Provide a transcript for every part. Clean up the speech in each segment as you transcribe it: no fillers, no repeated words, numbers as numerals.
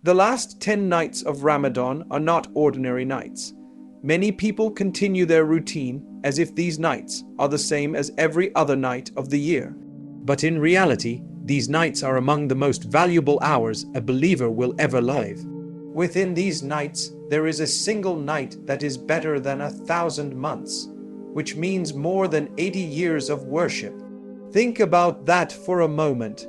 The last 10 nights of Ramadan are not ordinary nights. Many people continue their routine as if these nights are the same as every other night of the year. But in reality, these nights are among the most valuable hours a believer will ever live. Within these nights, there is a single night that is better than 1,000 months, which means more than 80 years of worship. Think about that for a moment.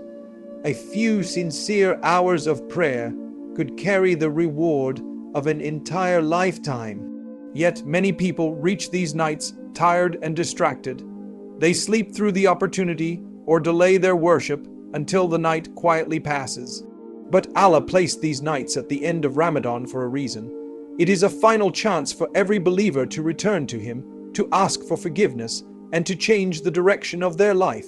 A few sincere hours of prayer could carry the reward of an entire lifetime. Yet many people reach these nights tired and distracted. They sleep through the opportunity or delay their worship until the night quietly passes. But Allah placed these nights at the end of Ramadan for a reason. It is a final chance for every believer to return to Him, to ask for forgiveness, and to change the direction of their life.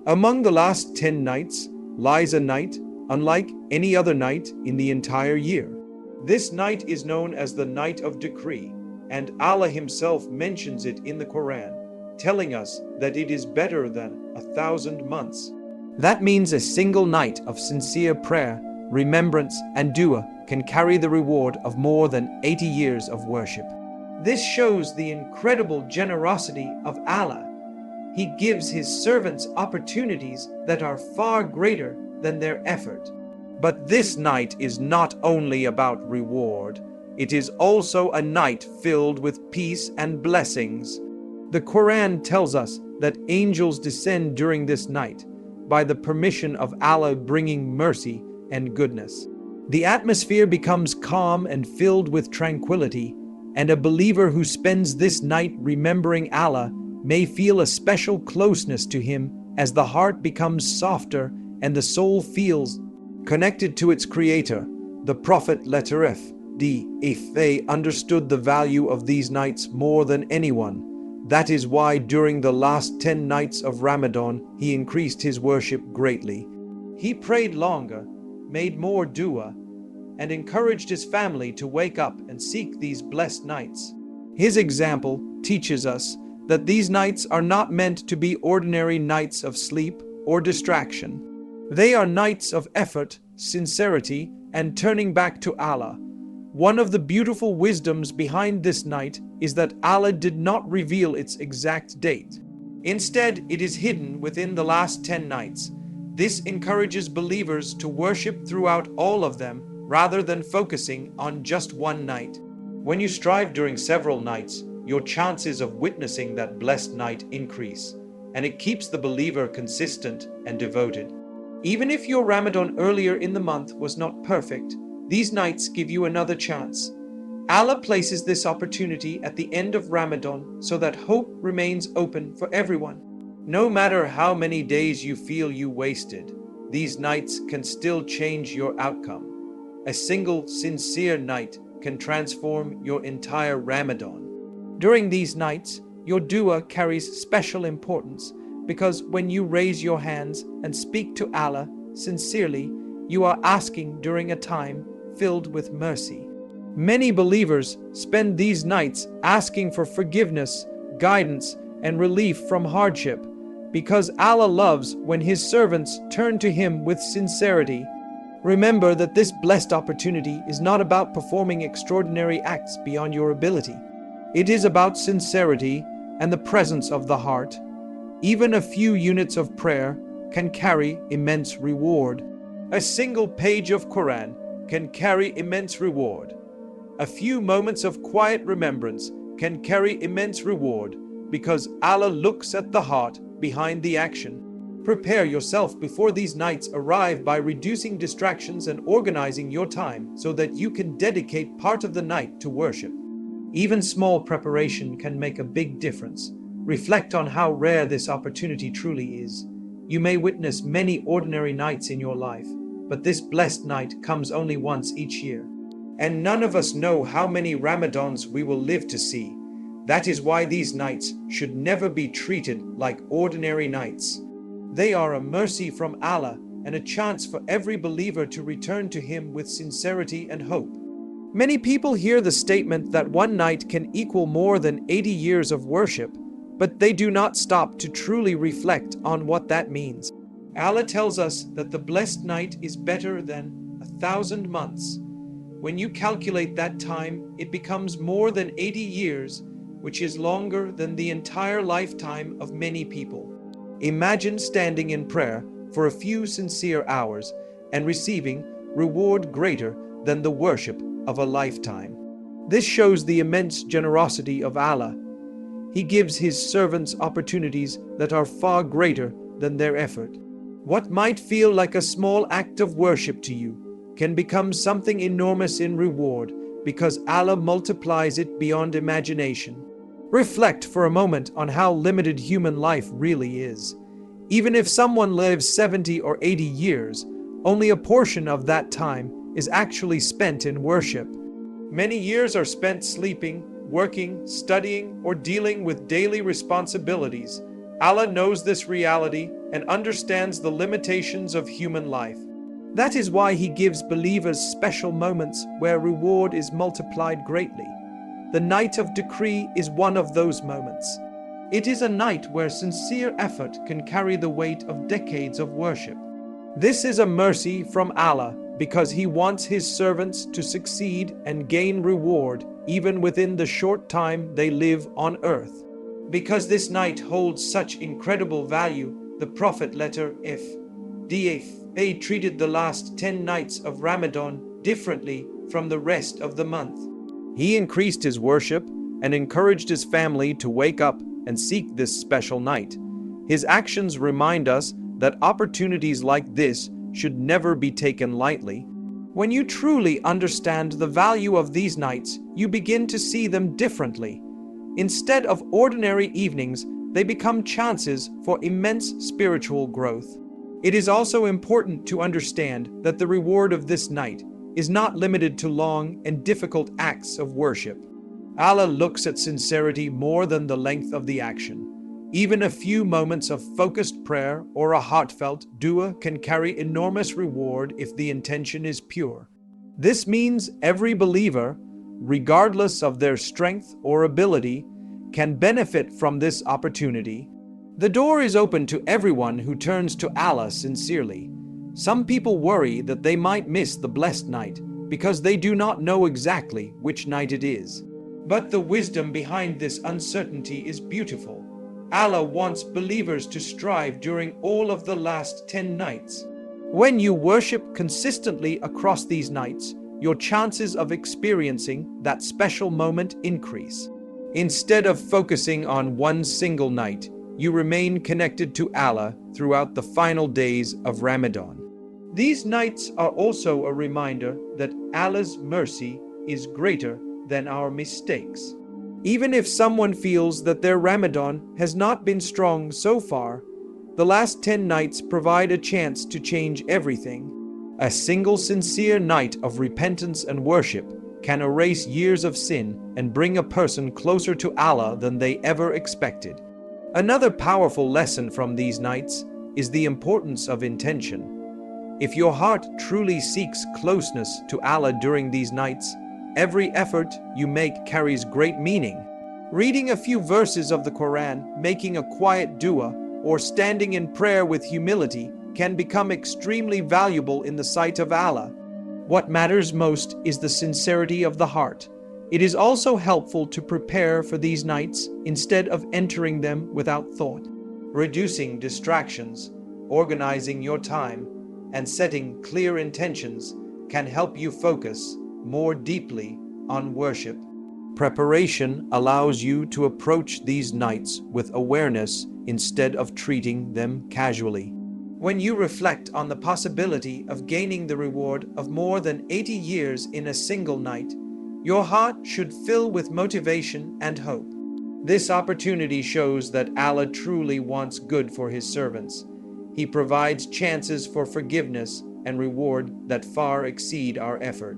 Among the last 10 nights lies a night unlike any other night in the entire year. This night is known as the Night of Decree, and Allah Himself mentions it in the Qur'an, telling us that it is better than 1,000 months. That means a single night of sincere prayer, remembrance, and dua can carry the reward of more than 80 years of worship. This shows the incredible generosity of Allah. He gives His servants opportunities that are far greater than their effort. But this night is not only about reward, it is also a night filled with peace and blessings. The Quran tells us that angels descend during this night by the permission of Allah, bringing mercy and goodness. The atmosphere becomes calm and filled with tranquility, and a believer who spends this night remembering Allah may feel a special closeness to Him as the heart becomes softer and the soul feels connected to its Creator. The Prophet if they understood the value of these nights more than anyone. That is why during the last 10 nights of Ramadan, he increased his worship greatly. He prayed longer, made more dua, and encouraged his family to wake up and seek these blessed nights. His example teaches us that these nights are not meant to be ordinary nights of sleep or distraction. They are nights of effort, sincerity, and turning back to Allah. One of the beautiful wisdoms behind this night is that Allah did not reveal its exact date. Instead, it is hidden within the last 10 nights. This encourages believers to worship throughout all of them rather than focusing on just one night. When you strive during several nights, your chances of witnessing that blessed night increase, and it keeps the believer consistent and devoted. Even if your Ramadan earlier in the month was not perfect, these nights give you another chance. Allah places this opportunity at the end of Ramadan so that hope remains open for everyone. No matter how many days you feel you wasted, these nights can still change your outcome. A single sincere night can transform your entire Ramadan. During these nights, your dua carries special importance because when you raise your hands and speak to Allah sincerely, you are asking during a time filled with mercy. Many believers spend these nights asking for forgiveness, guidance, and relief from hardship because Allah loves when His servants turn to Him with sincerity. Remember that this blessed opportunity is not about performing extraordinary acts beyond your ability. It is about sincerity and the presence of the heart. Even a few units of prayer can carry immense reward. A single page of Qur'an can carry immense reward. A few moments of quiet remembrance can carry immense reward because Allah looks at the heart behind the action. Prepare yourself before these nights arrive by reducing distractions and organizing your time so that you can dedicate part of the night to worship. Even small preparation can make a big difference. Reflect on how rare this opportunity truly is. You may witness many ordinary nights in your life, but this blessed night comes only once each year. And none of us know how many Ramadans we will live to see. That is why these nights should never be treated like ordinary nights. They are a mercy from Allah and a chance for every believer to return to Him with sincerity and hope. Many people hear the statement that one night can equal more than 80 years of worship, but they do not stop to truly reflect on what that means. Allah tells us that the blessed night is better than 1,000 months. When you calculate that time, it becomes more than 80 years, which is longer than the entire lifetime of many people. Imagine standing in prayer for a few sincere hours and receiving reward greater than the worship of a lifetime. This shows the immense generosity of Allah. He gives His servants opportunities that are far greater than their effort. What might feel like a small act of worship to you can become something enormous in reward because Allah multiplies it beyond imagination. Reflect for a moment on how limited human life really is. Even if someone lives 70 or 80 years, only a portion of that time is actually spent in worship. Many years are spent sleeping, working, studying, or dealing with daily responsibilities. Allah knows this reality and understands the limitations of human life. That is why He gives believers special moments where reward is multiplied greatly. The night of decree is one of those moments. It is a night where sincere effort can carry the weight of decades of worship. This is a mercy from Allah because He wants His servants to succeed and gain reward even within the short time they live on earth. Because this night holds such incredible value, the Prophet letter F.D.A. treated the last 10 nights of Ramadan differently from the rest of the month. He increased his worship and encouraged his family to wake up and seek this special night. His actions remind us that opportunities like this should never be taken lightly. When you truly understand the value of these nights, you begin to see them differently. Instead of ordinary evenings, they become chances for immense spiritual growth. It is also important to understand that the reward of this night is not limited to long and difficult acts of worship. Allah looks at sincerity more than the length of the action. Even a few moments of focused prayer or a heartfelt dua can carry enormous reward if the intention is pure. This means every believer, regardless of their strength or ability, can benefit from this opportunity. The door is open to everyone who turns to Allah sincerely. Some people worry that they might miss the blessed night because they do not know exactly which night it is. But the wisdom behind this uncertainty is beautiful. Allah wants believers to strive during all of the last 10 nights. When you worship consistently across these nights, your chances of experiencing that special moment increase. Instead of focusing on one single night, you remain connected to Allah throughout the final days of Ramadan. These nights are also a reminder that Allah's mercy is greater than our mistakes. Even if someone feels that their Ramadan has not been strong so far, the last 10 nights provide a chance to change everything. A single sincere night of repentance and worship can erase years of sin and bring a person closer to Allah than they ever expected. Another powerful lesson from these nights is the importance of intention. If your heart truly seeks closeness to Allah during these nights, every effort you make carries great meaning. Reading a few verses of the Qur'an, making a quiet dua, or standing in prayer with humility can become extremely valuable in the sight of Allah. What matters most is the sincerity of the heart. It is also helpful to prepare for these nights instead of entering them without thought. Reducing distractions, organizing your time, and setting clear intentions can help you focus more deeply on worship. Preparation allows you to approach these nights with awareness instead of treating them casually. When you reflect on the possibility of gaining the reward of more than 80 years in a single night, your heart should fill with motivation and hope. This opportunity shows that Allah truly wants good for His servants. He provides chances for forgiveness and reward that far exceed our effort.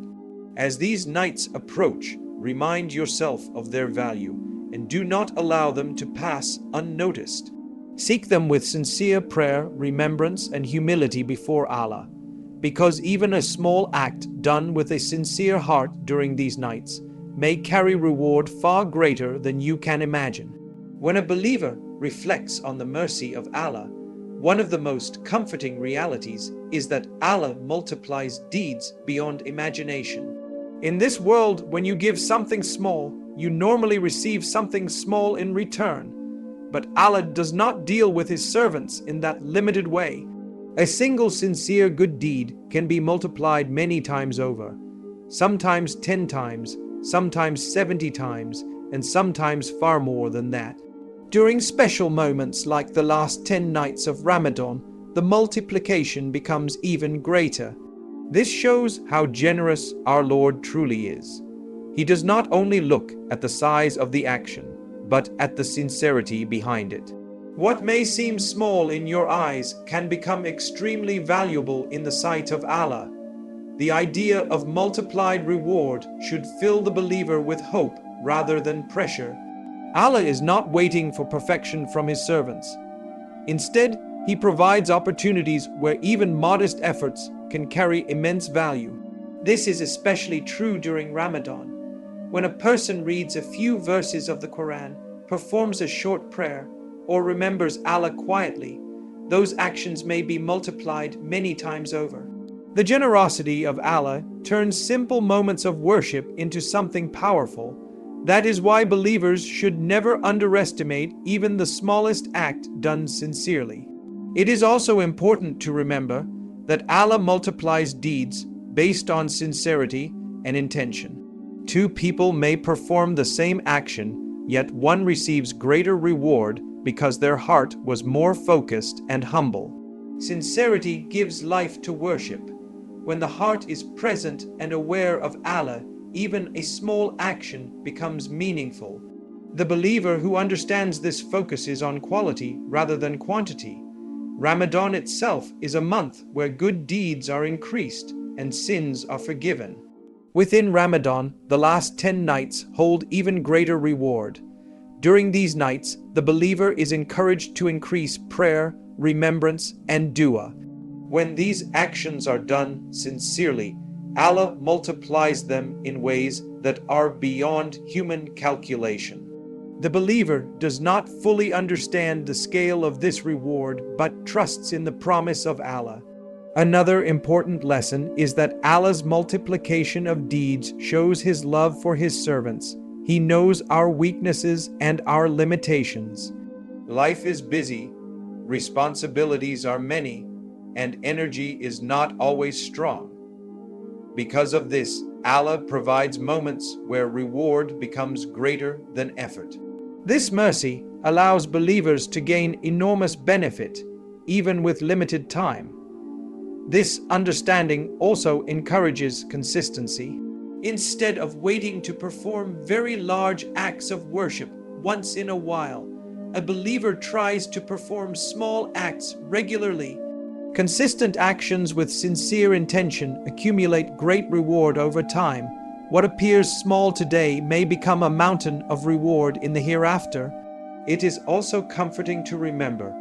As these nights approach, remind yourself of their value and do not allow them to pass unnoticed. Seek them with sincere prayer, remembrance, and humility before Allah, because even a small act done with a sincere heart during these nights may carry reward far greater than you can imagine. When a believer reflects on the mercy of Allah, one of the most comforting realities is that Allah multiplies deeds beyond imagination. In this world, when you give something small, you normally receive something small in return. But Allah does not deal with His servants in that limited way. A single sincere good deed can be multiplied many times over, sometimes 10 times, sometimes 70 times, and sometimes far more than that. During special moments like the last 10 nights of Ramadan, the multiplication becomes even greater. This shows how generous our Lord truly is. He does not only look at the size of the action, but at the sincerity behind it. What may seem small in your eyes can become extremely valuable in the sight of Allah. The idea of multiplied reward should fill the believer with hope rather than pressure. Allah is not waiting for perfection from His servants. Instead, He provides opportunities where even modest efforts can carry immense value. This is especially true during Ramadan. When a person reads a few verses of the Qur'an, performs a short prayer, or remembers Allah quietly, those actions may be multiplied many times over. The generosity of Allah turns simple moments of worship into something powerful. That is why believers should never underestimate even the smallest act done sincerely. It is also important to remember that Allah multiplies deeds based on sincerity and intention. Two people may perform the same action, yet one receives greater reward because their heart was more focused and humble. Sincerity gives life to worship. When the heart is present and aware of Allah, even a small action becomes meaningful. The believer who understands this focuses on quality rather than quantity. Ramadan itself is a month where good deeds are increased and sins are forgiven. Within Ramadan, the last 10 nights hold even greater reward. During these nights, the believer is encouraged to increase prayer, remembrance, and dua. When these actions are done sincerely, Allah multiplies them in ways that are beyond human calculation. The believer does not fully understand the scale of this reward but trusts in the promise of Allah. Another important lesson is that Allah's multiplication of deeds shows His love for His servants. He knows our weaknesses and our limitations. Life is busy, responsibilities are many, and energy is not always strong. Because of this, Allah provides moments where reward becomes greater than effort. This mercy allows believers to gain enormous benefit, even with limited time. This understanding also encourages consistency. Instead of waiting to perform very large acts of worship once in a while, a believer tries to perform small acts regularly. Consistent actions with sincere intention accumulate great reward over time. What appears small today may become a mountain of reward in the hereafter. It is also comforting to remember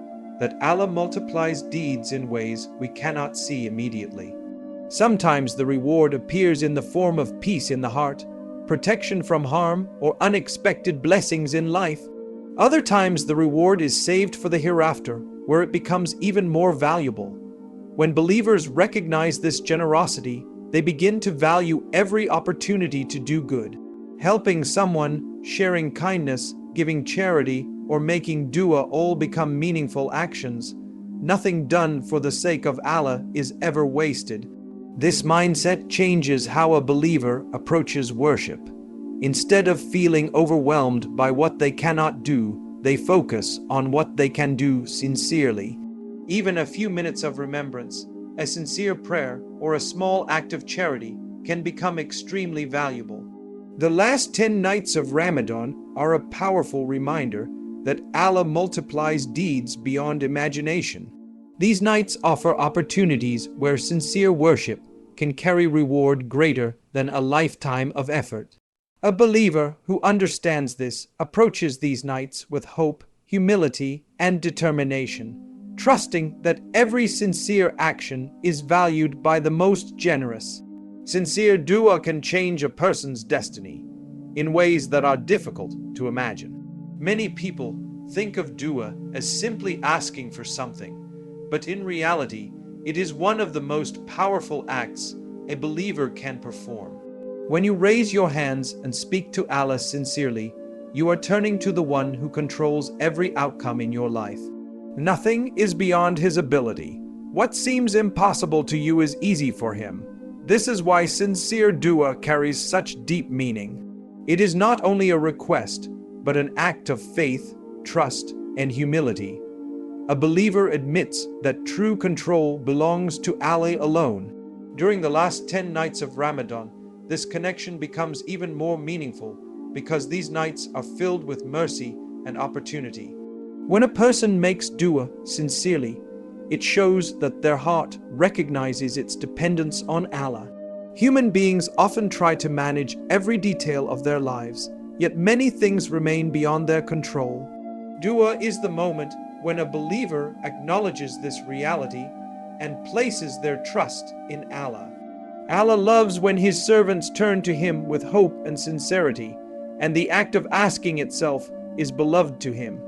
that Allah multiplies deeds in ways we cannot see immediately. Sometimes the reward appears in the form of peace in the heart, protection from harm, or unexpected blessings in life. Other times the reward is saved for the hereafter, where it becomes even more valuable. When believers recognize this generosity, they begin to value every opportunity to do good. Helping someone, sharing kindness, giving charity, or making dua all become meaningful actions. Nothing done for the sake of Allah is ever wasted. This mindset changes how a believer approaches worship. Instead of feeling overwhelmed by what they cannot do, they focus on what they can do sincerely. Even a few minutes of remembrance, a sincere prayer, or a small act of charity can become extremely valuable. The last 10 nights of Ramadan are a powerful reminder that Allah multiplies deeds beyond imagination. These nights offer opportunities where sincere worship can carry reward greater than a lifetime of effort. A believer who understands this approaches these nights with hope, humility, and determination, trusting that every sincere action is valued by the most generous. Sincere dua can change a person's destiny in ways that are difficult to imagine. Many people think of dua as simply asking for something, but in reality, it is one of the most powerful acts a believer can perform. When you raise your hands and speak to Allah sincerely, you are turning to the one who controls every outcome in your life. Nothing is beyond his ability. What seems impossible to you is easy for him. This is why sincere dua carries such deep meaning. It is not only a request, but an act of faith, trust, and humility. A believer admits that true control belongs to Allah alone. During the last 10 nights of Ramadan, this connection becomes even more meaningful because these nights are filled with mercy and opportunity. When a person makes dua sincerely, it shows that their heart recognizes its dependence on Allah. Human beings often try to manage every detail of their lives, yet many things remain beyond their control. Dua is the moment when a believer acknowledges this reality and places their trust in Allah. Allah loves when His servants turn to Him with hope and sincerity, and the act of asking itself is beloved to Him.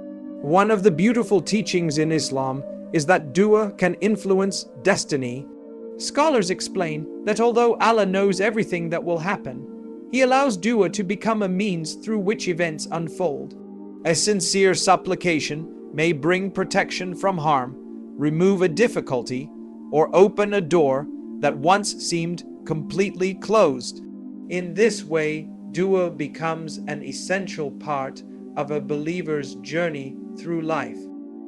One of the beautiful teachings in Islam is that dua can influence destiny. Scholars explain that although Allah knows everything that will happen, He allows dua to become a means through which events unfold. A sincere supplication may bring protection from harm, remove a difficulty, or open a door that once seemed completely closed. In this way, dua becomes an essential part of a believer's journey through life.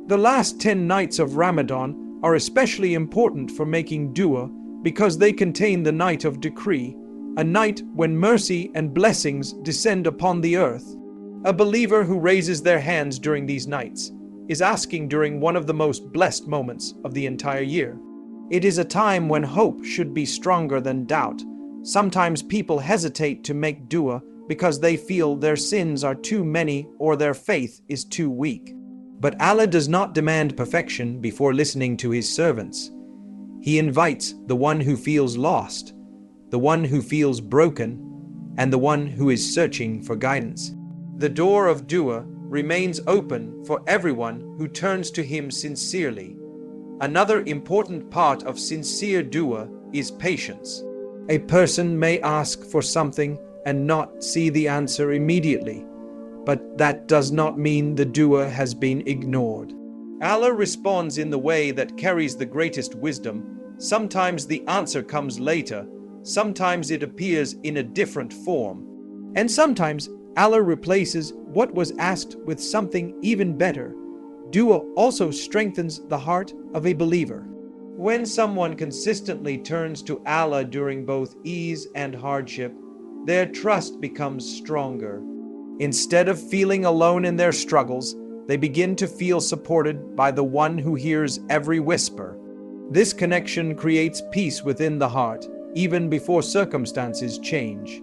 The last 10 nights of Ramadan are especially important for making dua because they contain the night of decree, a night when mercy and blessings descend upon the earth. A believer who raises their hands during these nights is asking during one of the most blessed moments of the entire year. It is a time when hope should be stronger than doubt. Sometimes people hesitate to make dua because they feel their sins are too many or their faith is too weak. But Allah does not demand perfection before listening to His servants. He invites the one who feels lost, the one who feels broken, and the one who is searching for guidance. The door of dua remains open for everyone who turns to Him sincerely. Another important part of sincere dua is patience. A person may ask for something and not see the answer immediately, but that does not mean the dua has been ignored. Allah responds in the way that carries the greatest wisdom. Sometimes the answer comes later, sometimes it appears in a different form, and sometimes Allah replaces what was asked with something even better. Dua also strengthens the heart of a believer. When someone consistently turns to Allah during both ease and hardship, their trust becomes stronger. Instead of feeling alone in their struggles, they begin to feel supported by the one who hears every whisper. This connection creates peace within the heart, even before circumstances change.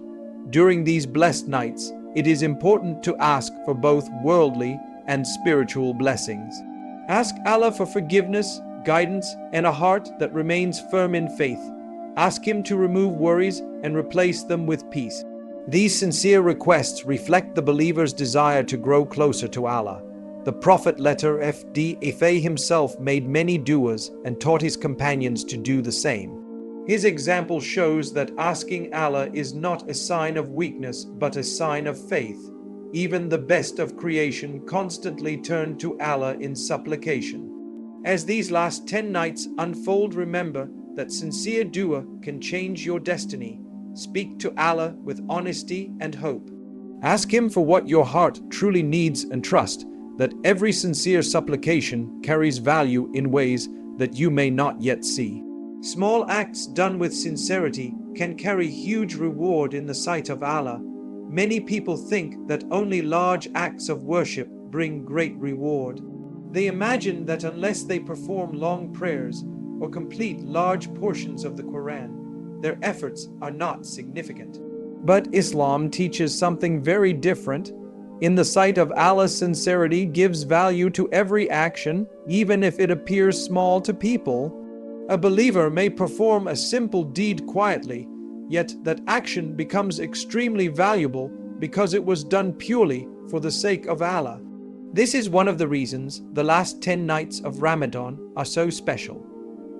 During these blessed nights, it is important to ask for both worldly and spiritual blessings. Ask Allah for forgiveness, guidance, and a heart that remains firm in faith. Ask Him to remove worries and replace them with peace. These sincere requests reflect the believer's desire to grow closer to Allah. The Prophet F.D. himself made many duas and taught his companions to do the same. His example shows that asking Allah is not a sign of weakness but a sign of faith. Even the best of creation constantly turn to Allah in supplication. As these last 10 nights unfold, remember that sincere dua can change your destiny. Speak to Allah with honesty and hope. Ask Him for what your heart truly needs and trust that every sincere supplication carries value in ways that you may not yet see. Small acts done with sincerity can carry huge reward in the sight of Allah. Many people think that only large acts of worship bring great reward. They imagine that unless they perform long prayers or complete large portions of the Qur'an, their efforts are not significant. But Islam teaches something very different. In the sight of Allah, sincerity gives value to every action, even if it appears small to people. A believer may perform a simple deed quietly, yet that action becomes extremely valuable because it was done purely for the sake of Allah. This is one of the reasons the last 10 nights of Ramadan are so special.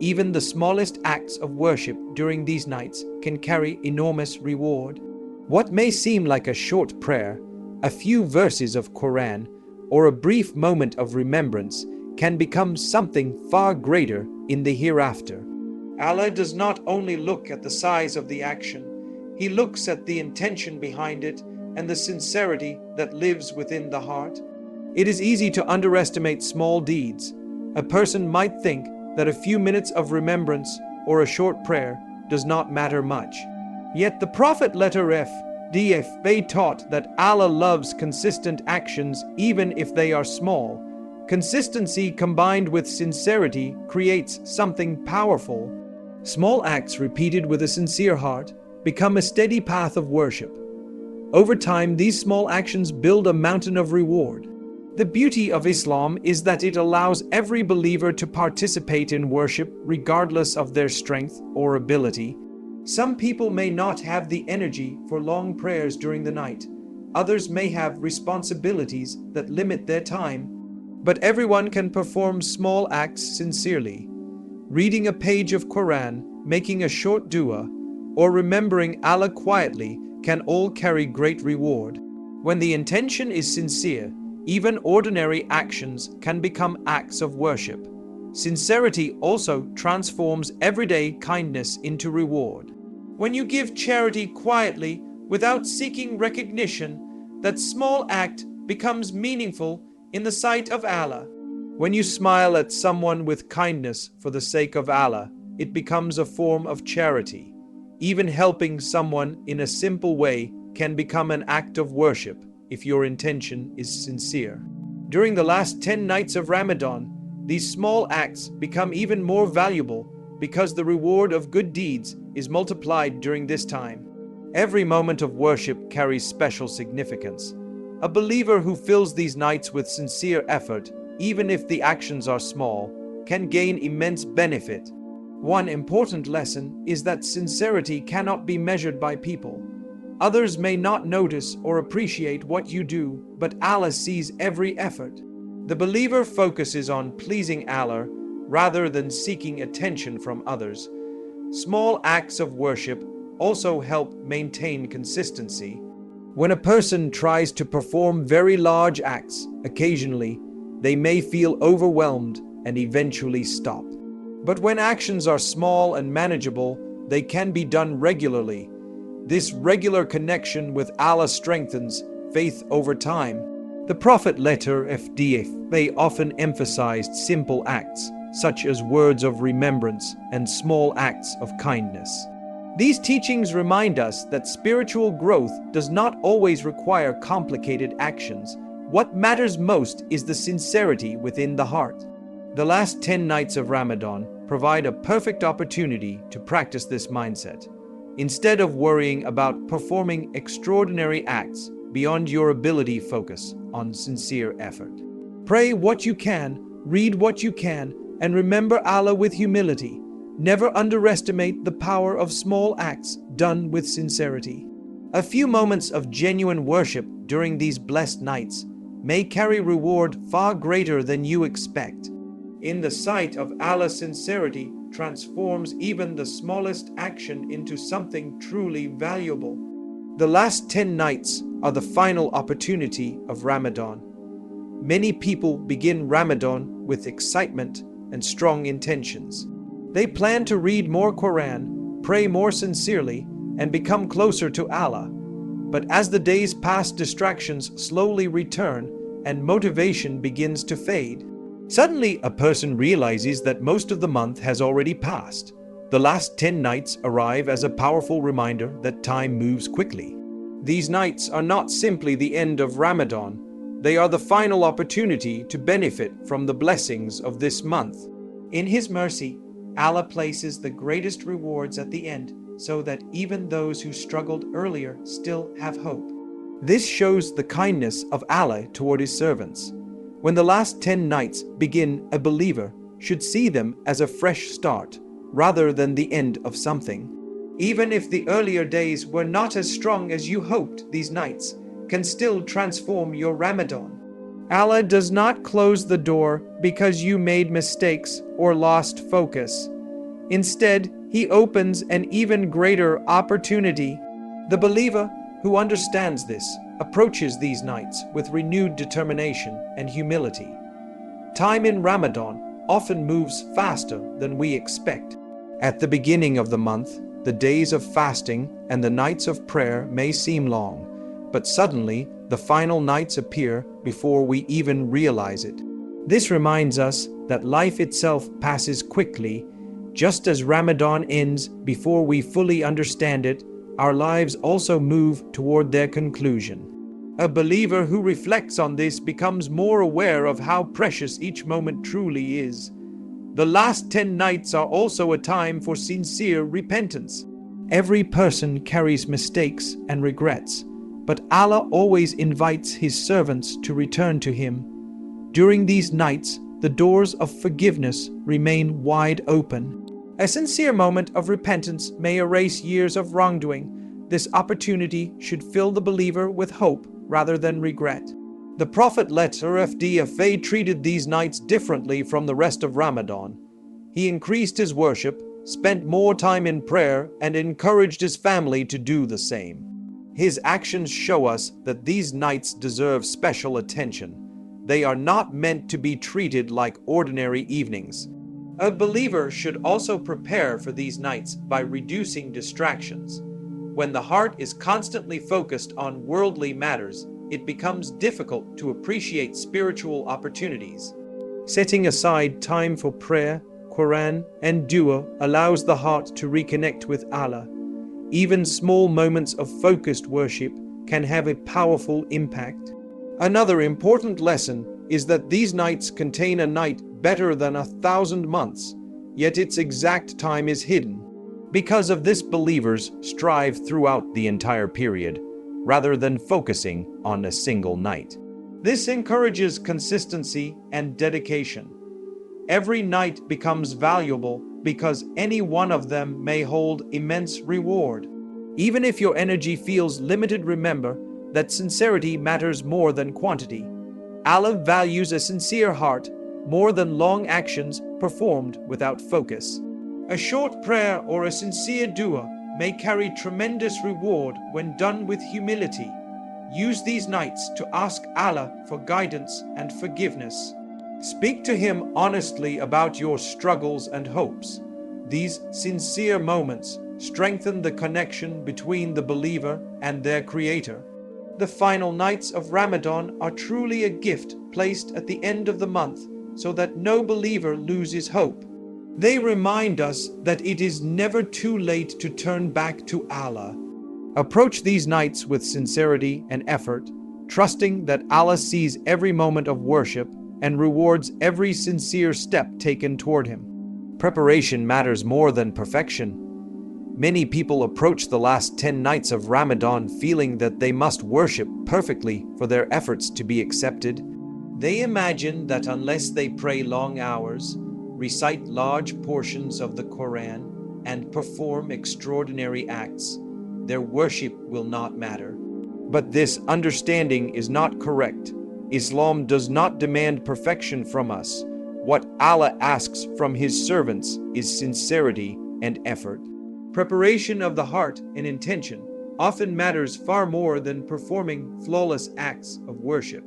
Even the smallest acts of worship during these nights can carry enormous reward. What may seem like a short prayer, a few verses of Qur'an, or a brief moment of remembrance can become something far greater in the hereafter. Allah does not only look at the size of the action, He looks at the intention behind it and the sincerity that lives within the heart. It is easy to underestimate small deeds. A person might think that a few minutes of remembrance or a short prayer does not matter much. Yet the Prophet _FDF taught that Allah loves consistent actions even if they are small. Consistency combined with sincerity creates something powerful. Small acts repeated with a sincere heart become a steady path of worship. Over time, these small actions build a mountain of reward. The beauty of Islam is that it allows every believer to participate in worship regardless of their strength or ability. Some people may not have the energy for long prayers during the night. Others may have responsibilities that limit their time. But everyone can perform small acts sincerely. Reading a page of Qur'an, making a short dua, or remembering Allah quietly can all carry great reward. When the intention is sincere, even ordinary actions can become acts of worship. Sincerity also transforms everyday kindness into reward. When you give charity quietly, without seeking recognition, that small act becomes meaningful in the sight of Allah. When you smile at someone with kindness for the sake of Allah, it becomes a form of charity. Even helping someone in a simple way can become an act of worship if your intention is sincere. During the last 10 nights of Ramadan, these small acts become even more valuable because the reward of good deeds is multiplied during this time. Every moment of worship carries special significance. A believer who fills these nights with sincere effort, even if the actions are small, can gain immense benefit. One important lesson is that sincerity cannot be measured by people. Others may not notice or appreciate what you do, but Allah sees every effort. The believer focuses on pleasing Allah rather than seeking attention from others. Small acts of worship also help maintain consistency. When a person tries to perform very large acts, occasionally, they may feel overwhelmed and eventually stop. But when actions are small and manageable, they can be done regularly. This regular connection with Allah strengthens faith over time. The Prophet _FDF often emphasized simple acts, such as words of remembrance and small acts of kindness. These teachings remind us that spiritual growth does not always require complicated actions. What matters most is the sincerity within the heart. The last 10 nights of Ramadan provide a perfect opportunity to practice this mindset. Instead of worrying about performing extraordinary acts beyond your ability, focus on sincere effort. Pray what you can, read what you can, and remember Allah with humility. Never underestimate the power of small acts done with sincerity. A few moments of genuine worship during these blessed nights may carry reward far greater than you expect. In the sight of Allah, sincerity transforms even the smallest action into something truly valuable. The last 10 nights are the final opportunity of Ramadan. Many people begin Ramadan with excitement and strong intentions. They plan to read more Qur'an, pray more sincerely, and become closer to Allah. But as the days pass, distractions slowly return and motivation begins to fade. Suddenly, a person realizes that most of the month has already passed. The last 10 nights arrive as a powerful reminder that time moves quickly. These nights are not simply the end of Ramadan. They are the final opportunity to benefit from the blessings of this month. In His mercy, Allah places the greatest rewards at the end so that even those who struggled earlier still have hope. This shows the kindness of Allah toward His servants. When the last 10 nights begin, a believer should see them as a fresh start rather than the end of something. Even if the earlier days were not as strong as you hoped, these nights can still transform your Ramadan. Allah does not close the door because you made mistakes or lost focus. Instead, He opens an even greater opportunity. The believer who understands this approaches these nights with renewed determination and humility. Time in Ramadan often moves faster than we expect. At the beginning of the month, the days of fasting and the nights of prayer may seem long, but suddenly the final nights appear before we even realize it. This reminds us that life itself passes quickly. Just as Ramadan ends before we fully understand it, our lives also move toward their conclusion. A believer who reflects on this becomes more aware of how precious each moment truly is. The last 10 nights are also a time for sincere repentance. Every person carries mistakes and regrets, but Allah always invites His servants to return to Him. During these nights, the doors of forgiveness remain wide open. A sincere moment of repentance may erase years of wrongdoing. This opportunity should fill the believer with hope rather than regret. The Prophet ﷺ treated these nights differently from the rest of Ramadan. He increased his worship, spent more time in prayer, and encouraged his family to do the same. His actions show us that these nights deserve special attention. They are not meant to be treated like ordinary evenings. A believer should also prepare for these nights by reducing distractions. When the heart is constantly focused on worldly matters, it becomes difficult to appreciate spiritual opportunities. Setting aside time for prayer, Qur'an, and dua allows the heart to reconnect with Allah. Even small moments of focused worship can have a powerful impact. Another important lesson is that these nights contain a night better than 1,000 months, yet its exact time is hidden. Because of this, believers strive throughout the entire period, rather than focusing on a single night. This encourages consistency and dedication. Every night becomes valuable because any one of them may hold immense reward. Even if your energy feels limited, remember that sincerity matters more than quantity. Allah values a sincere heart more than long actions performed without focus. A short prayer or a sincere dua may carry tremendous reward when done with humility. Use these nights to ask Allah for guidance and forgiveness. Speak to Him honestly about your struggles and hopes. These sincere moments strengthen the connection between the believer and their Creator. The final nights of Ramadan are truly a gift placed at the end of the month so that no believer loses hope. They remind us that it is never too late to turn back to Allah. Approach these nights with sincerity and effort, trusting that Allah sees every moment of worship and rewards every sincere step taken toward Him. Preparation matters more than perfection. Many people approach the last 10 nights of Ramadan feeling that they must worship perfectly for their efforts to be accepted. They imagine that unless they pray long hours, recite large portions of the Qur'an, and perform extraordinary acts, their worship will not matter. But this understanding is not correct. Islam does not demand perfection from us. What Allah asks from His servants is sincerity and effort. Preparation of the heart and intention often matters far more than performing flawless acts of worship.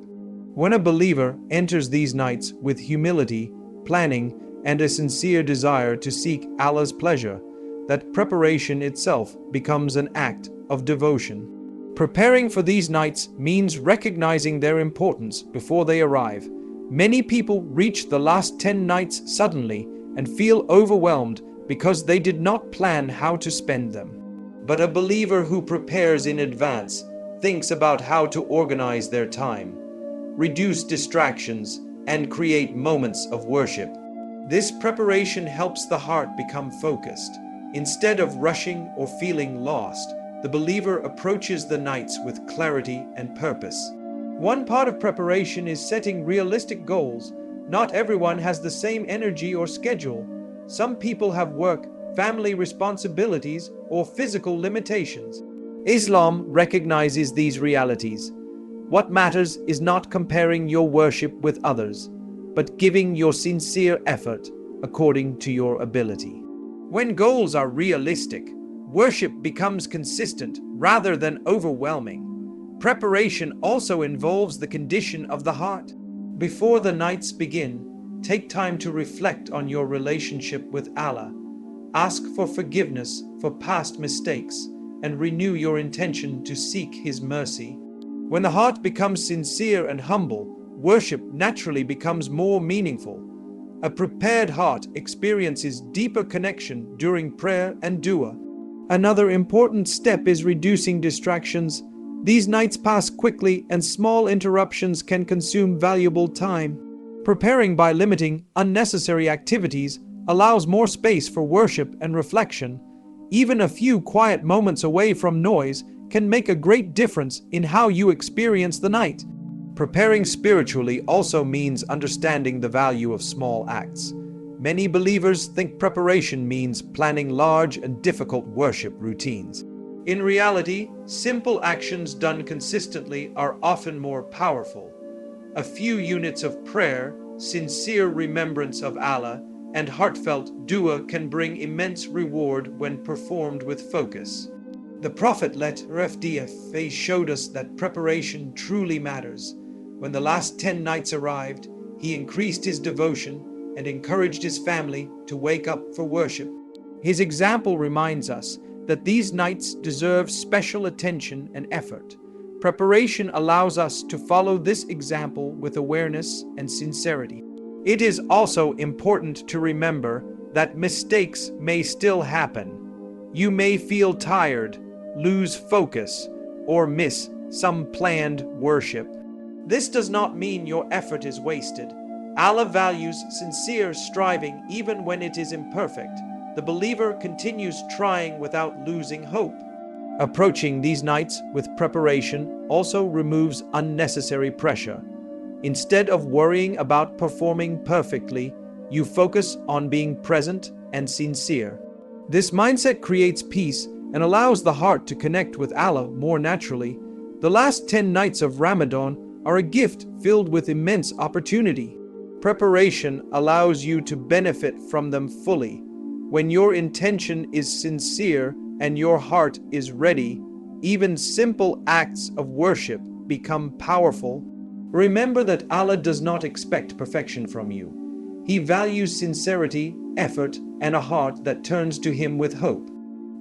When a believer enters these nights with humility, planning, and a sincere desire to seek Allah's pleasure, that preparation itself becomes an act of devotion. Preparing for these nights means recognizing their importance before they arrive. Many people reach the last 10 nights suddenly and feel overwhelmed because they did not plan how to spend them. But a believer who prepares in advance thinks about how to organize their time, reduce distractions, and create moments of worship. This preparation helps the heart become focused. Instead of rushing or feeling lost, the believer approaches the nights with clarity and purpose. One part of preparation is setting realistic goals. Not everyone has the same energy or schedule. Some people have work, family responsibilities, or physical limitations. Islam recognizes these realities. What matters is not comparing your worship with others, but giving your sincere effort according to your ability. When goals are realistic, worship becomes consistent rather than overwhelming. Preparation also involves the condition of the heart. Before the nights begin, take time to reflect on your relationship with Allah. Ask for forgiveness for past mistakes and renew your intention to seek His mercy. When the heart becomes sincere and humble, worship naturally becomes more meaningful. A prepared heart experiences deeper connection during prayer and dua. Another important step is reducing distractions. These nights pass quickly and small interruptions can consume valuable time. Preparing by limiting unnecessary activities allows more space for worship and reflection. Even a few quiet moments away from noise can make a great difference in how you experience the night. Preparing spiritually also means understanding the value of small acts. Many believers think preparation means planning large and difficult worship routines. In reality, simple actions done consistently are often more powerful. A few units of prayer, sincere remembrance of Allah, and heartfelt dua can bring immense reward when performed with focus. The Prophet ﷺ showed us that preparation truly matters. When the last 10 nights arrived, he increased his devotion and encouraged his family to wake up for worship. His example reminds us that these nights deserve special attention and effort. Preparation allows us to follow this example with awareness and sincerity. It is also important to remember that mistakes may still happen. You may feel tired, lose focus, or miss some planned worship. This does not mean your effort is wasted. Allah values sincere striving even when it is imperfect. The believer continues trying without losing hope. Approaching these nights with preparation also removes unnecessary pressure. Instead of worrying about performing perfectly, you focus on being present and sincere. This mindset creates peace and allows the heart to connect with Allah more naturally. The last 10 nights of Ramadan are a gift filled with immense opportunity. Preparation allows you to benefit from them fully. When your intention is sincere and your heart is ready, even simple acts of worship become powerful. Remember that Allah does not expect perfection from you. He values sincerity, effort, and a heart that turns to Him with hope.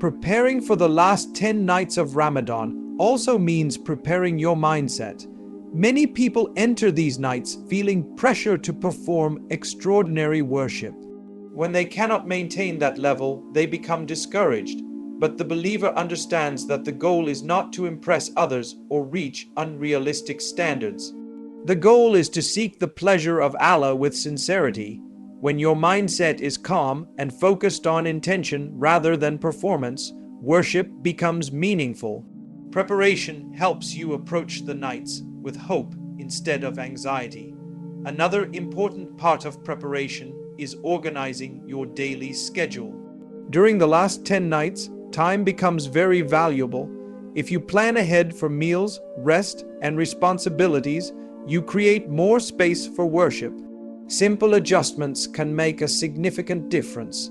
Preparing for the last 10 nights of Ramadan also means preparing your mindset. Many people enter these nights feeling pressure to perform extraordinary worship. When they cannot maintain that level, they become discouraged. But the believer understands that the goal is not to impress others or reach unrealistic standards. The goal is to seek the pleasure of Allah with sincerity. When your mindset is calm and focused on intention rather than performance, worship becomes meaningful. Preparation helps you approach the nights with hope instead of anxiety. Another important part of preparation is organizing your daily schedule. During the last 10 nights, time becomes very valuable. If you plan ahead for meals, rest, and responsibilities, you create more space for worship. Simple adjustments can make a significant difference.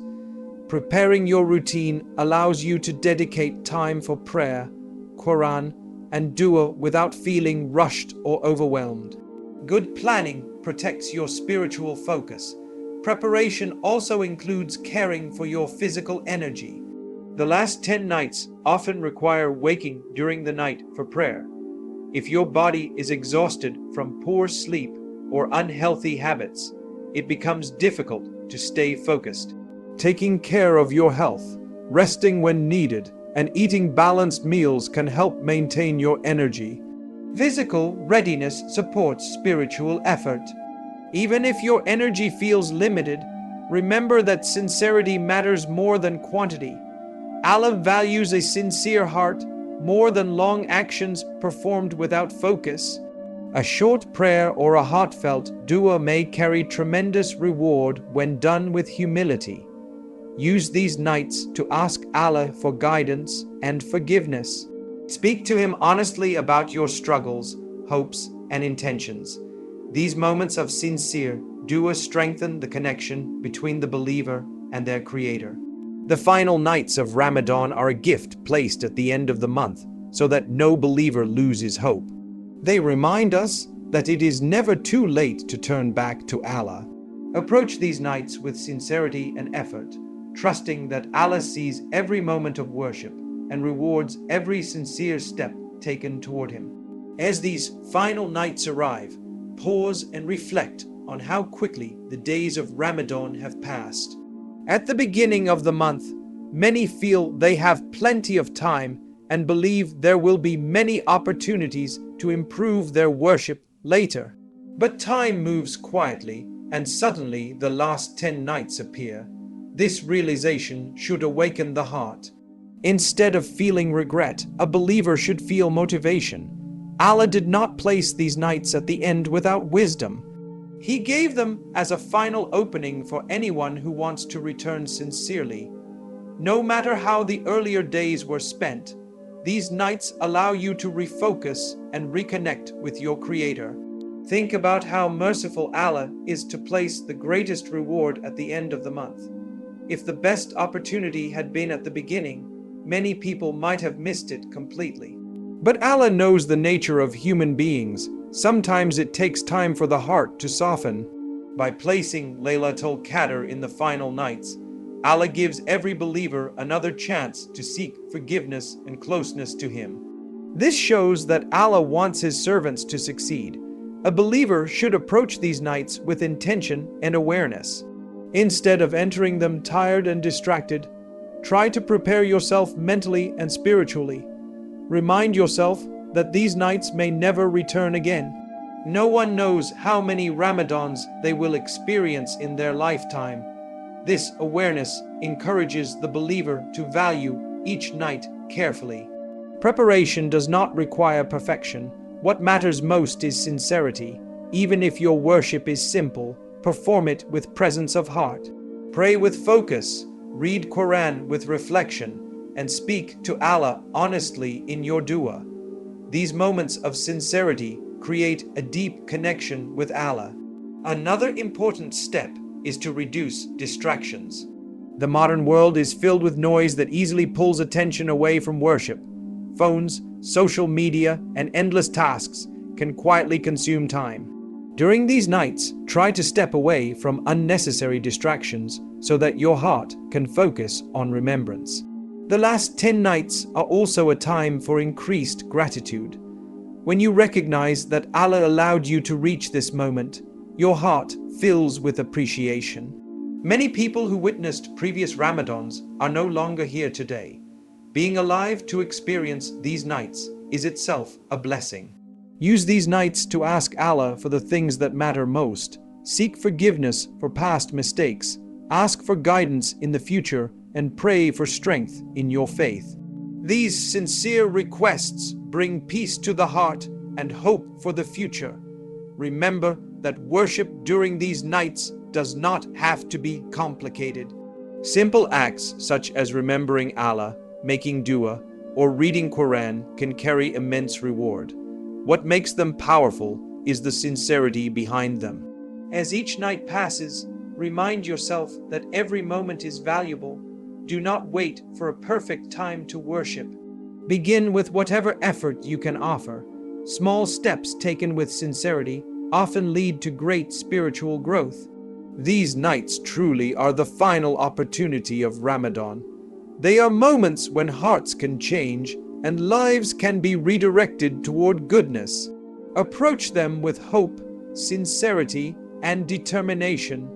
Preparing your routine allows you to dedicate time for prayer, Qur'an, and dua without feeling rushed or overwhelmed. Good planning protects your spiritual focus. Preparation also includes caring for your physical energy. The last 10 nights often require waking during the night for prayer. If your body is exhausted from poor sleep or unhealthy habits, it becomes difficult to stay focused. Taking care of your health, resting when needed, and eating balanced meals can help maintain your energy. Physical readiness supports spiritual effort. Even if your energy feels limited, remember that sincerity matters more than quantity. Allah values a sincere heart more than long actions performed without focus. A short prayer or a heartfelt dua may carry tremendous reward when done with humility. Use these nights to ask Allah for guidance and forgiveness. Speak to Him honestly about your struggles, hopes, and intentions. These moments of sincere dua strengthen the connection between the believer and their Creator. The final nights of Ramadan are a gift placed at the end of the month. so that no believer loses hope. They remind us that it is never too late to turn back to Allah. Approach these nights with sincerity and effort, trusting that Allah sees every moment of worship and rewards every sincere step taken toward Him. As these final nights arrive, pause and reflect on how quickly the days of Ramadan have passed. At the beginning of the month, many feel they have plenty of time and believe there will be many opportunities to improve their worship later. But time moves quietly, and suddenly the last 10 nights appear. This realization should awaken the heart. Instead of feeling regret, a believer should feel motivation. Allah did not place these nights at the end without wisdom. He gave them as a final opening for anyone who wants to return sincerely. No matter how the earlier days were spent, these nights allow you to refocus and reconnect with your Creator. Think about how merciful Allah is to place the greatest reward at the end of the month. If the best opportunity had been at the beginning, many people might have missed it completely. But Allah knows the nature of human beings. Sometimes it takes time for the heart to soften. By placing Laylatul Qadr in the final nights, Allah gives every believer another chance to seek forgiveness and closeness to Him. This shows that Allah wants His servants to succeed. A believer should approach these nights with intention and awareness. Instead of entering them tired and distracted, try to prepare yourself mentally and spiritually. Remind yourself that these nights may never return again. No one knows how many Ramadans they will experience in their lifetime. This awareness encourages the believer to value each night carefully. Preparation does not require perfection. What matters most is sincerity. Even if your worship is simple, perform it with presence of heart. Pray with focus, read Qur'an with reflection, and speak to Allah honestly in your dua. These moments of sincerity create a deep connection with Allah. Another important step is to reduce distractions. The modern world is filled with noise that easily pulls attention away from worship. Phones, social media, and endless tasks can quietly consume time. During these nights, try to step away from unnecessary distractions so that your heart can focus on remembrance. The last 10 nights are also a time for increased gratitude. When you recognize that Allah allowed you to reach this moment, your heart fills with appreciation. Many people who witnessed previous Ramadans are no longer here today. Being alive to experience these nights is itself a blessing. Use these nights to ask Allah for the things that matter most. Seek forgiveness for past mistakes. Ask for guidance in the future and pray for strength in your faith. These sincere requests bring peace to the heart and hope for the future. Remember that worship during these nights does not have to be complicated. Simple acts such as remembering Allah, making dua, or reading Qur'an can carry immense reward. What makes them powerful is the sincerity behind them. As each night passes, remind yourself that every moment is valuable. Do not wait for a perfect time to worship. Begin with whatever effort you can offer. Small steps taken with sincerity often lead to great spiritual growth. These nights truly are the final opportunity of Ramadan. They are moments when hearts can change and lives can be redirected toward goodness. Approach them with hope, sincerity, and determination.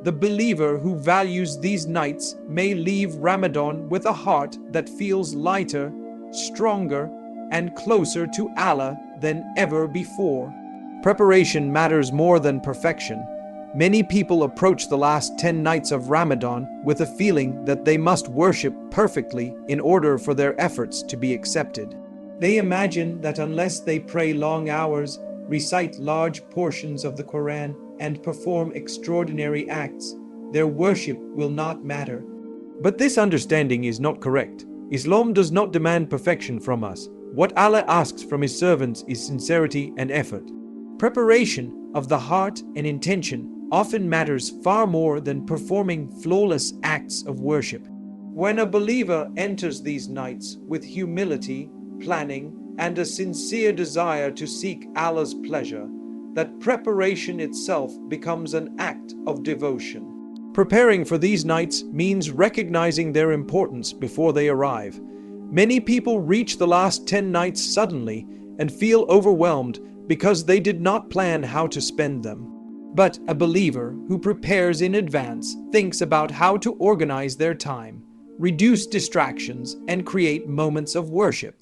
The believer who values these nights may leave Ramadan with a heart that feels lighter, stronger, and closer to Allah than ever before. Preparation matters more than perfection. Many people approach the last 10 nights of Ramadan with a feeling that they must worship perfectly in order for their efforts to be accepted. They imagine that unless they pray long hours, recite large portions of the Qur'an, and perform extraordinary acts, their worship will not matter. But this understanding is not correct. Islam does not demand perfection from us. What Allah asks from His servants is sincerity and effort. Preparation of the heart and intention often matters far more than performing flawless acts of worship. When a believer enters these nights with humility, planning, and a sincere desire to seek Allah's pleasure, that preparation itself becomes an act of devotion. Preparing for these nights means recognizing their importance before they arrive. Many people reach the last 10 nights suddenly and feel overwhelmed because they did not plan how to spend them. But a believer who prepares in advance thinks about how to organize their time, reduce distractions, and create moments of worship.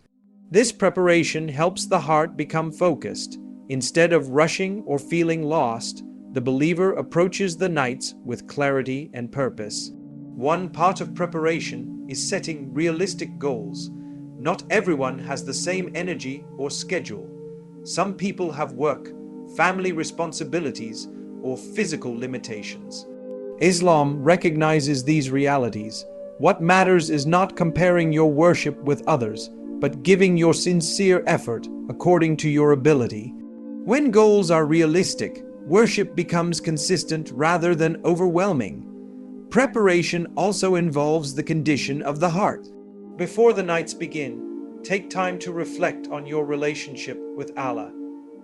This preparation helps the heart become focused. Instead of rushing or feeling lost, the believer approaches the nights with clarity and purpose. One part of preparation is setting realistic goals. Not everyone has the same energy or schedule. Some people have work, family responsibilities, or physical limitations. Islam recognizes these realities. What matters is not comparing your worship with others, but giving your sincere effort according to your ability. When goals are realistic, worship becomes consistent rather than overwhelming. Preparation also involves the condition of the heart. Before the nights begin, take time to reflect on your relationship with Allah.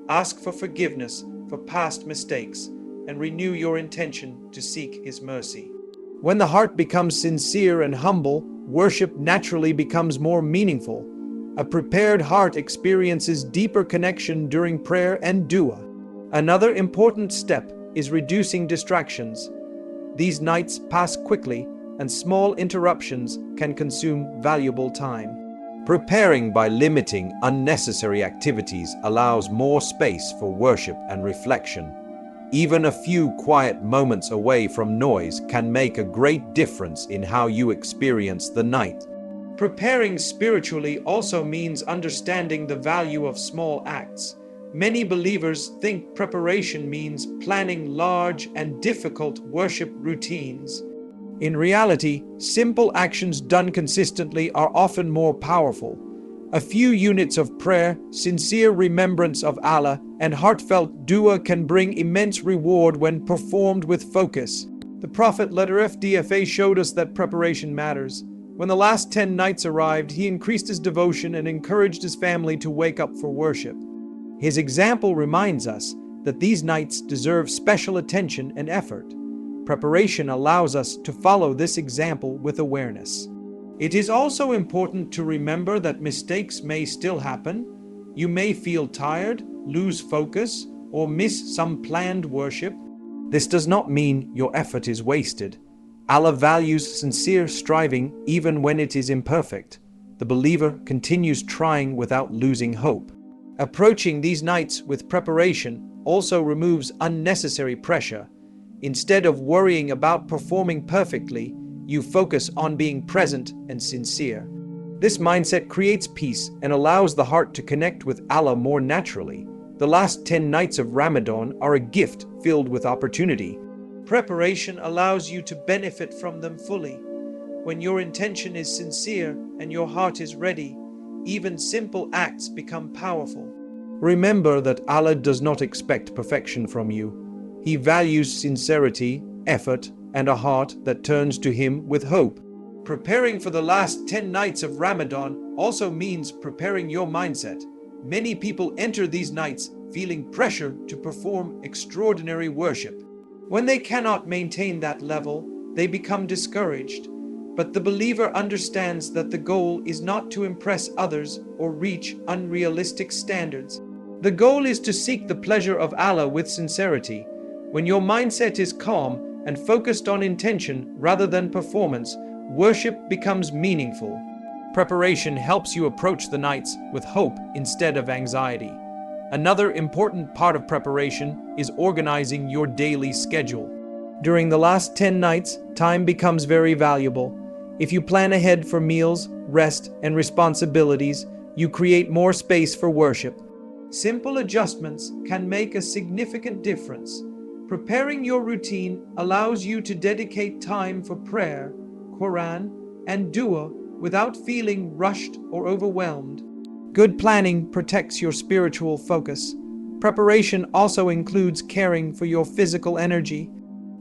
Ask for forgiveness for past mistakes and renew your intention to seek His mercy. When the heart becomes sincere and humble, worship naturally becomes more meaningful. A prepared heart experiences deeper connection during prayer and dua. Another important step is reducing distractions. These nights pass quickly, and small interruptions can consume valuable time. Preparing by limiting unnecessary activities allows more space for worship and reflection. Even a few quiet moments away from noise can make a great difference in how you experience the night. Preparing spiritually also means understanding the value of small acts. Many believers think preparation means planning large and difficult worship routines. In reality, simple actions done consistently are often more powerful. A few units of prayer, sincere remembrance of Allah, and heartfelt dua can bring immense reward when performed with focus. The Prophet _FDFA showed us that preparation matters. When the last 10 nights arrived, he increased his devotion and encouraged his family to wake up for worship. His example reminds us that these nights deserve special attention and effort. Preparation allows us to follow this example with awareness. It is also important to remember that mistakes may still happen. You may feel tired, lose focus, or miss some planned worship. This does not mean your effort is wasted. Allah values sincere striving even when it is imperfect. The believer continues trying without losing hope. Approaching these nights with preparation also removes unnecessary pressure. Instead of worrying about performing perfectly, you focus on being present and sincere. This mindset creates peace and allows the heart to connect with Allah more naturally. The last 10 nights of Ramadan are a gift filled with opportunity. Preparation allows you to benefit from them fully. When your intention is sincere and your heart is ready, even simple acts become powerful. Remember that Allah does not expect perfection from you. He values sincerity, effort, and a heart that turns to Him with hope. Preparing for the last 10 nights of Ramadan also means preparing your mindset. Many people enter these nights feeling pressure to perform extraordinary worship. When they cannot maintain that level, they become discouraged. But the believer understands that the goal is not to impress others or reach unrealistic standards. The goal is to seek the pleasure of Allah with sincerity. When your mindset is calm and focused on intention rather than performance, worship becomes meaningful. Preparation helps you approach the nights with hope instead of anxiety. Another important part of preparation is organizing your daily schedule. During the last 10 nights, time becomes very valuable. If you plan ahead for meals, rest, and responsibilities, you create more space for worship. Simple adjustments can make a significant difference. Preparing your routine allows you to dedicate time for prayer, Qur'an, and dua without feeling rushed or overwhelmed. Good planning protects your spiritual focus. Preparation also includes caring for your physical energy.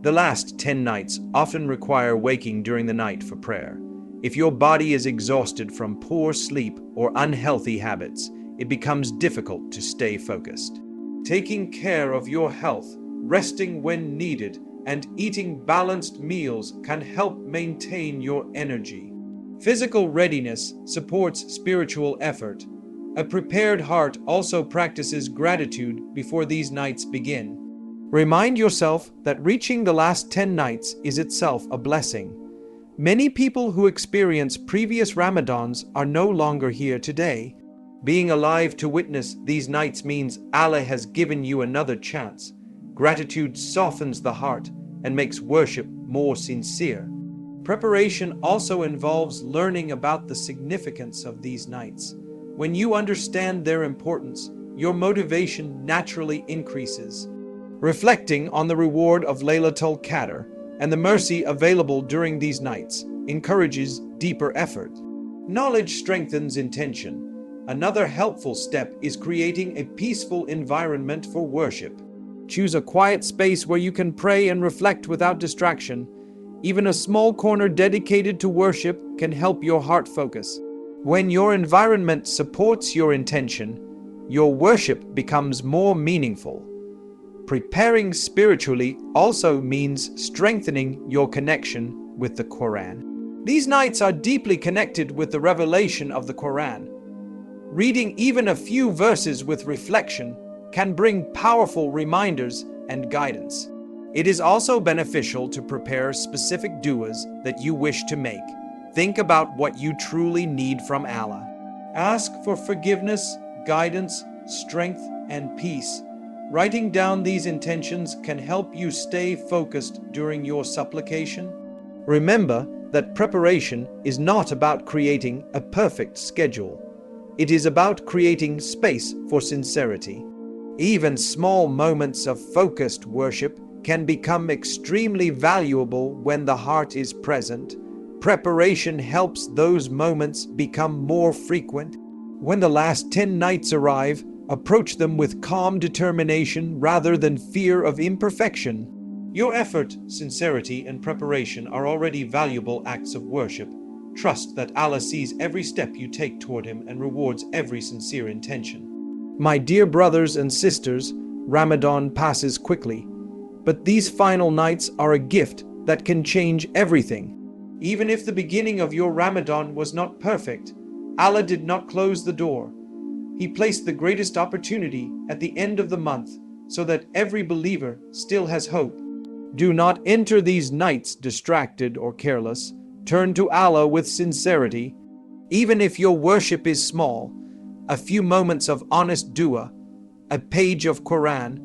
The last 10 nights often require waking during the night for prayer. If your body is exhausted from poor sleep or unhealthy habits, it becomes difficult to stay focused. Taking care of your health, resting when needed, and eating balanced meals can help maintain your energy. Physical readiness supports spiritual effort. A prepared heart also practices gratitude before these nights begin. Remind yourself that reaching the last 10 nights is itself a blessing. Many people who experience previous Ramadans are no longer here today. Being alive to witness these nights means Allah has given you another chance. Gratitude softens the heart and makes worship more sincere. Preparation also involves learning about the significance of these nights. When you understand their importance, your motivation naturally increases. Reflecting on the reward of Laylatul Qadr and the mercy available during these nights encourages deeper effort. Knowledge strengthens intention. Another helpful step is creating a peaceful environment for worship. Choose a quiet space where you can pray and reflect without distraction. Even a small corner dedicated to worship can help your heart focus. When your environment supports your intention, your worship becomes more meaningful. Preparing spiritually also means strengthening your connection with the Qur'an. These nights are deeply connected with the revelation of the Qur'an. Reading even a few verses with reflection can bring powerful reminders and guidance. It is also beneficial to prepare specific du'as that you wish to make. Think about what you truly need from Allah. Ask for forgiveness, guidance, strength, and peace. Writing down these intentions can help you stay focused during your supplication. Remember that preparation is not about creating a perfect schedule. It is about creating space for sincerity. Even small moments of focused worship can become extremely valuable when the heart is present. Preparation helps those moments become more frequent. When the last 10 nights arrive, approach them with calm determination rather than fear of imperfection. Your effort, sincerity, and preparation are already valuable acts of worship. Trust that Allah sees every step you take toward Him and rewards every sincere intention. My dear brothers and sisters, Ramadan passes quickly, but these final nights are a gift that can change everything. Even if the beginning of your Ramadan was not perfect, Allah did not close the door. He placed the greatest opportunity at the end of the month so that every believer still has hope. Do not enter these nights distracted or careless. Turn to Allah with sincerity. Even if your worship is small, a few moments of honest dua, a page of Qur'an,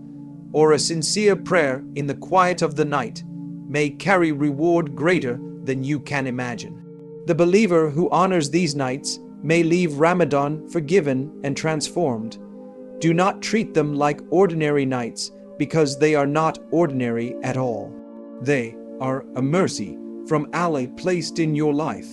or a sincere prayer in the quiet of the night may carry reward greater than you can imagine. The believer who honors these nights may leave Ramadan forgiven and transformed. Do not treat them like ordinary nights because they are not ordinary at all. They are a mercy from Allah placed in your life.